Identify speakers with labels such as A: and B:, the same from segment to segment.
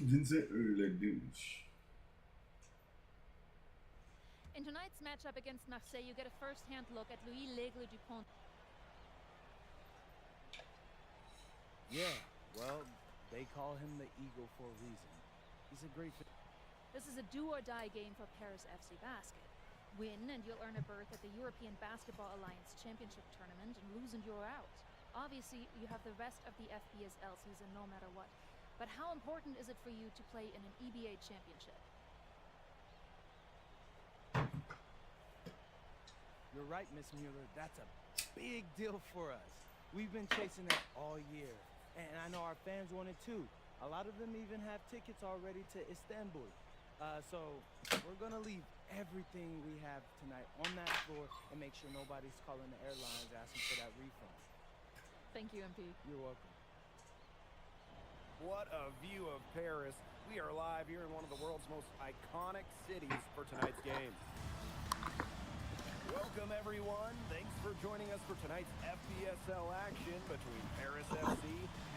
A: Vincent Ledouche.
B: In tonight's matchup against Marseille, you get a first-hand look at Louis L'Aigle Dupont.
C: Yeah, well, they call him the Eagle for a reason. He's a great fit.
B: This is a do-or-die game for Paris FC Basket. Win and you'll earn a berth at the European Basketball Alliance Championship Tournament, and lose and you're out. Obviously, you have the rest of the FBSL season no matter what. But how important is it for you to play in an EBA championship?
C: You're right, Miss Mueller. That's a big deal for us. We've been chasing that all year. And I know our fans want it too. A lot of them even have tickets already to Istanbul. So we're gonna leave everything we have tonight on that floor and make sure nobody's calling the airlines asking for that refund.
B: Thank you, MP.
C: You're welcome.
D: What a view of Paris. We are live here in one of the world's most iconic cities for tonight's game. Welcome, everyone. Thanks for joining us for tonight's FBSL action between Paris FC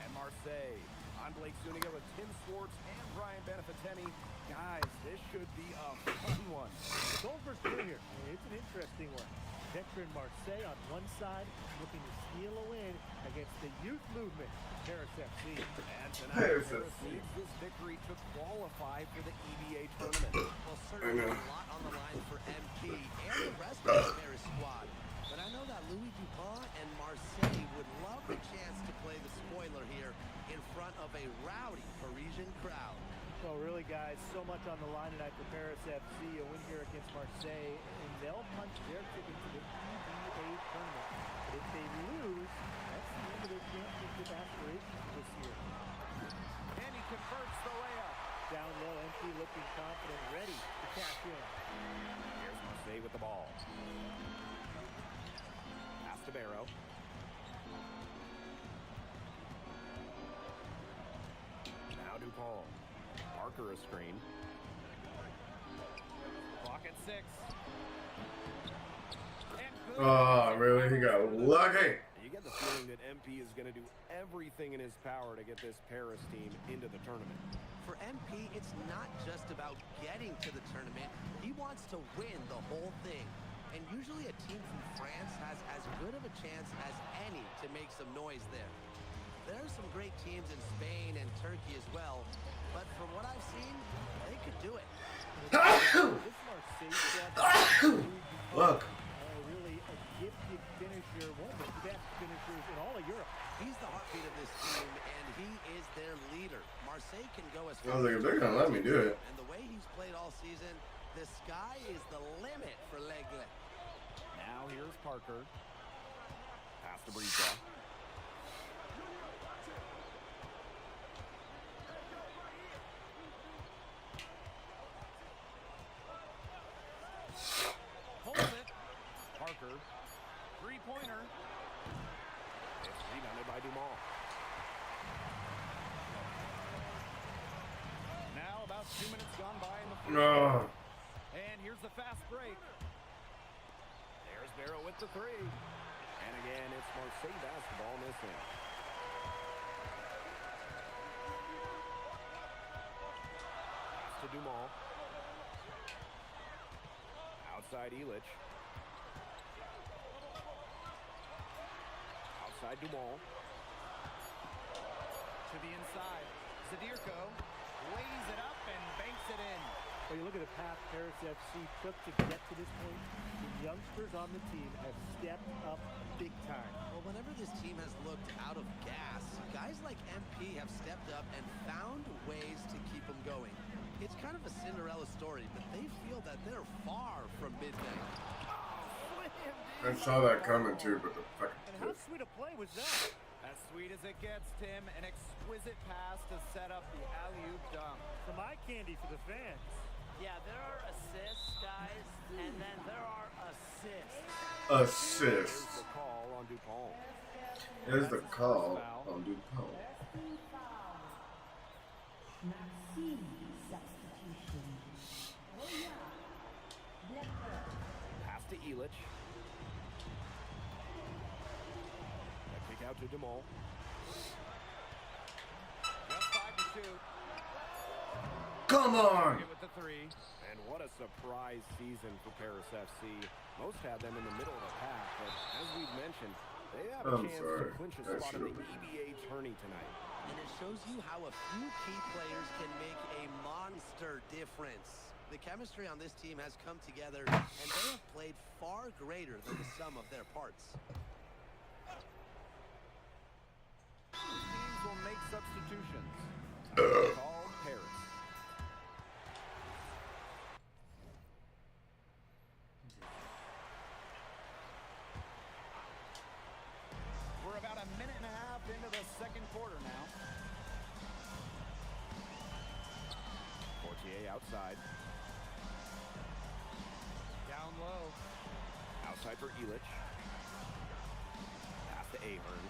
D: and Marseille. I'm Blake Zuniga with Tim Swartz and Brian Beneficeni. Guys, this should be a fun one.
E: The goal first here. It's an interesting one. Veteran Marseille on one side, looking to steal a win against the youth movement, Paris FC.
D: And tonight, Paris needs this victory to qualify for the EBA tournament.
F: Well, certainly a lot on the line for MP and the rest of the Paris squad. But I know that Louis Dupont and Marseille would love the chance to play the spoiler here in front of a rowdy Parisian crowd.
E: Well, really, guys, so much on the line tonight for Paris FC. A win here against Marseille, and they'll punch their ticket to the EBA tournament. But if they lose, that's the end of their championship aspirations this year.
D: And he converts the layup.
E: Down low, MP looking confident, ready to cash in.
D: Here's Marseille with the ball. Pass to Barrow. Now Dupont. Parker a screen. Clock at 6.
A: Oh, really? He got lucky.
D: You get the feeling that MP is going to do everything in his power to get this Paris team into the tournament.
F: For MP, it's not just about getting to the tournament. He wants to win the whole thing. And usually a team from France has as good of a chance as any to make some noise there. There are some great teams in Spain and Turkey as well, but from what I've seen, they could do it.
E: This Marseille
A: Look.
E: Really a gifted finisher, one of the best finishers in all of Europe.
F: He's the heartbeat of this team, and he is their leader. Marseille can go as
A: I was like, if they're gonna let me do it.
F: And the way he's played all season, the sky is the limit for L'Aigle.
D: Now here's Parker. Pass to Vidja. Pulls it. Parker. Three-pointer. It's rebounded by Dumont. Now about 2 minutes gone by in the first.
A: No.
D: And here's the fast break. There's Barrow with the three. And again, it's Marseille basketball missing. Pass to Dumont. Outside Illich. Outside Dumont. To the inside. Zadirko lays it up and banks it in.
E: Well, you look at the path Paris FC took to get to this point. The youngsters on the team have stepped up big time.
F: Well, whenever this team has looked out of gas, guys like MP have stepped up and found ways to keep them going. It's kind of a Cinderella story, but they feel that they're far from midnight.
A: I saw that coming too, but the fucking.
E: And how sweet a play was that?
D: As sweet as it gets, Tim. An exquisite pass to set up the alley-oop dunk.
E: Some eye candy for the fans.
G: Yeah, there are assists, guys, and then there are assists.
A: Assist.
D: Here's the call on Dupont.
A: Here's the call on Dupont.
D: Pass to Illich. A kick out to Dumont. Just 5 to shoot.
A: Come on!
D: With the three. And what a surprise season for Paris FC. Most had them in the middle of the pack, but as we've mentioned, they have a chance to clinch a spot in the EBA tourney tonight.
F: And it shows you how a few key players can make a monster difference. The chemistry on this team has come together, and they have played far greater than the sum of their parts.
D: Teams will make substitutions. Called Paris. We're about a minute and a half into the second quarter now. Portier outside. Down low. Outside for Illich. Pass to Ahern.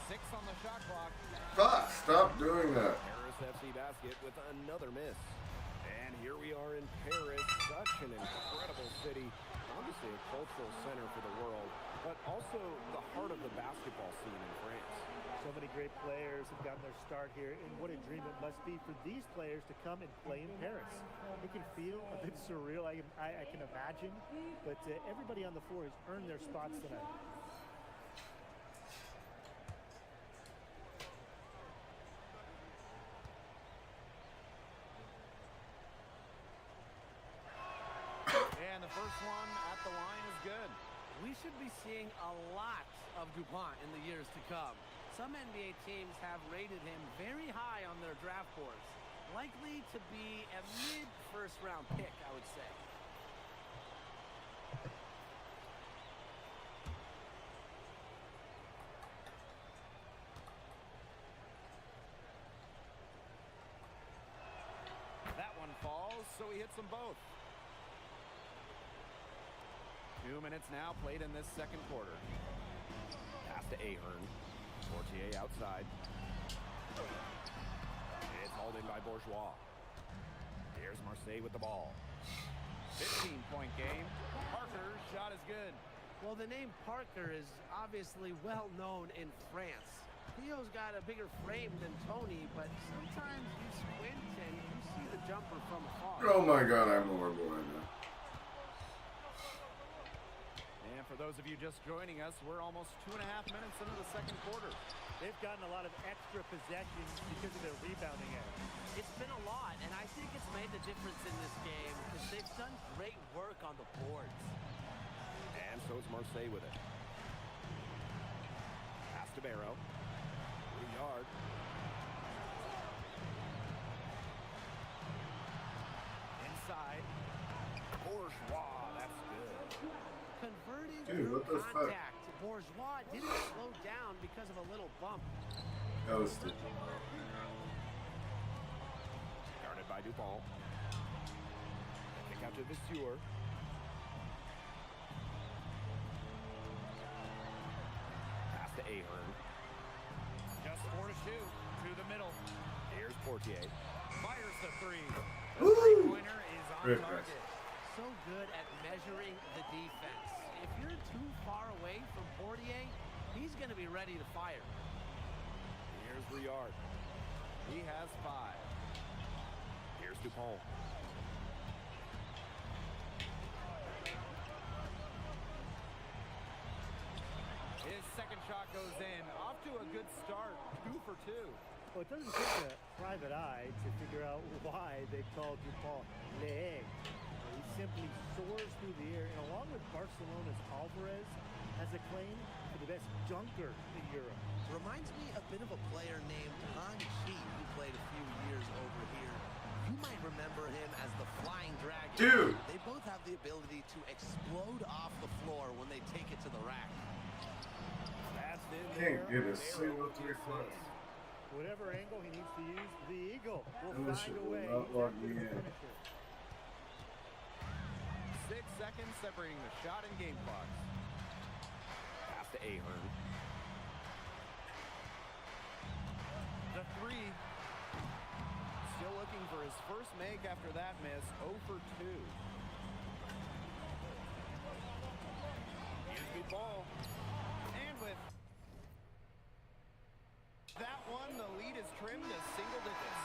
D: 6 on the shot clock.
A: Fuck, stop doing that.
D: Paris FC basket with another miss. And here we are in Paris, such an incredible city. Obviously a cultural center for the world, but also the heart of the basketball scene in France.
E: So many great players have gotten their start here, and what a dream it must be for these players to come and play in Paris. It can feel a bit surreal, I can imagine, but everybody on the floor has earned their spots tonight.
D: And the first one at the line is good.
G: We should be seeing a lot of DuPont in the years to come. Some NBA teams have rated him very high on their draft boards. Likely to be a mid-first round pick, I would say.
D: That one falls, so he hits them both. 2 minutes now played in this second quarter. Pass to Ahern. Portier outside. It's hauled in by Bourgeois. Here's Marseille with the ball. 15-point game. Parker's shot is good.
G: Well, the name Parker is obviously well known in France. Theo's got a bigger frame than Tony, but sometimes you squint and you see the jumper from afar.
A: Oh my god, I'm horrible right now.
D: And for those of you just joining us, we're almost 2.5 minutes into the second quarter.
E: They've gotten a lot of extra possessions because of their rebounding edge.
G: It's been a lot, and I think it's made the difference in this game because they've done great work on the boards.
D: And so is Marseille with it. Pass to Barrow. Yard. Inside. Bourgeois, that's good.
G: Converting
A: Dude, what the fuck?
G: contact. Bourgeois didn't slow down because of a little bump.
A: Ghosted.
D: Guarded by Dupont. Kick out to Vasseur. Pass to Ahern. Just 4 to shoot. To the middle. Here's Portier. Fires the three. The three-pointer is on
A: Great
D: target.
A: pass.
G: So good at measuring the defense. If you're too far away from Portier, he's going to be ready to fire.
D: Here's Riard. He has 5. Here's Dupont. His second shot goes in. Off to a good start. 2 for 2.
E: Well, it doesn't take a private eye to figure out why they called DuPont Le Egg. He simply soars through the air, and along with Barcelona's Alvarez, has a claim for the best dunker in Europe.
F: Reminds me a bit of a player named Han Chi, who played a few years over here. You might remember him as the Flying Dragon.
A: Dude!
F: They both have the ability to explode off the floor when they take it to the rack.
D: That's in
A: Can't
D: there.
A: get a single 3 foot.
E: Whatever angle he needs to use, the Eagle will
A: This
E: find
A: shit
E: a
A: will
E: way.
A: not
E: He's
A: log
E: after
A: me
E: the
A: in.
E: finisher.
D: 6 seconds separating the shot and game clock. Pass to Ahern. The 3. Still looking for his first make after that miss. 0 for 2. Here's the ball. And with that one, the lead is trimmed to single digits.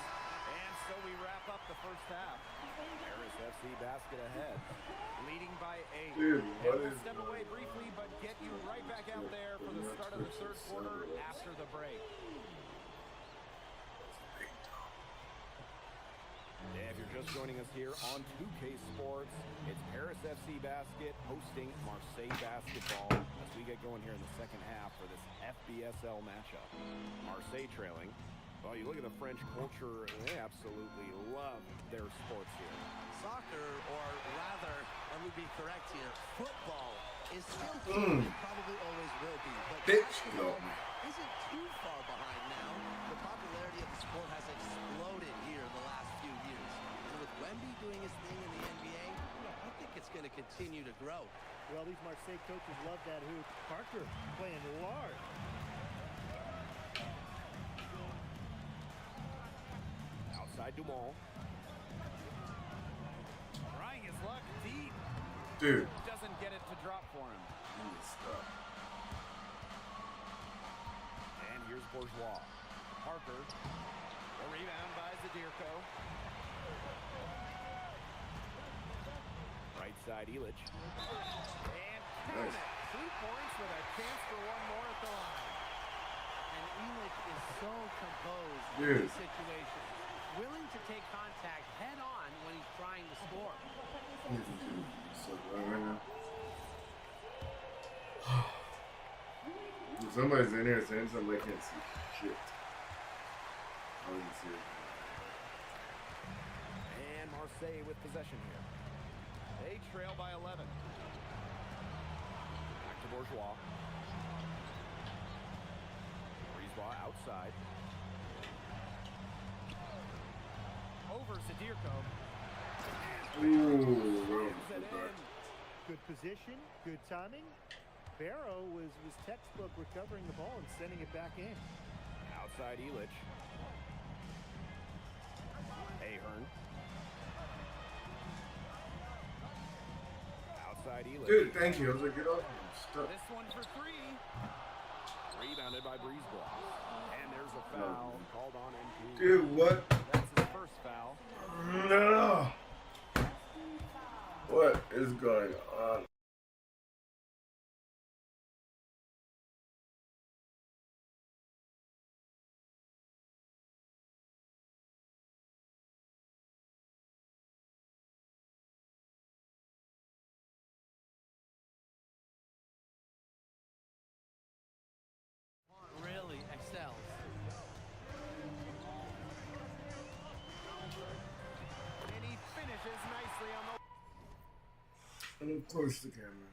D: And so so we wrap up the first half. Paris FC basket ahead, leading by 8.
A: Dude, what
D: we'll
A: is
D: step away briefly, but get you right back out there for the start of the third quarter after the break. If you're just joining us here on 2K Sports, it's Paris FC Basket hosting Marseille Basketball as we get going here in the second half for this FBSL matchup. Marseille trailing. Well, you look at the French culture, they absolutely love their sports here.
F: Soccer, or rather, let me be correct here, football is still key and probably always will be. But basketball isn't too far behind now. The popularity of the sport has exploded here in the last few years. And with Wemby doing his thing in the NBA, I think it's going to continue to grow.
E: Well, these Marseille coaches love that hoop. Parker playing large.
D: Outside Dumont. Trying his luck deep.
A: Dude.
D: Doesn't get it to drop for him. And here's Bourgeois. Parker. The rebound by Zadirko. Right side, Illich. And count it. 2 points with a chance for one more at the line.
G: And Illich is so composed in
A: Dude.
G: these situations, willing to take contact head on when he's trying to score.
A: So right now. If somebody's in here saying something, I can't see shit. I didn't see it.
D: And Marseille with possession here. They trail by 11. Back to Bourgeois. Brisebois outside. Over Zadirko.
A: Ooh.
E: Good position, good timing. Barrow was textbook recovering the ball and sending it back in.
D: Outside Illich. Ahern. Outside Illich.
A: Dude, thank you. I was like, get off me. Stop.
D: This one for 3. Rebounded by Brisebois. And there's a foul called on MP.
A: Dude, what?
D: That's his first foul.
A: No. What is going on?
G: Really excels.
D: And he finishes nicely on the...
A: And of course the camera.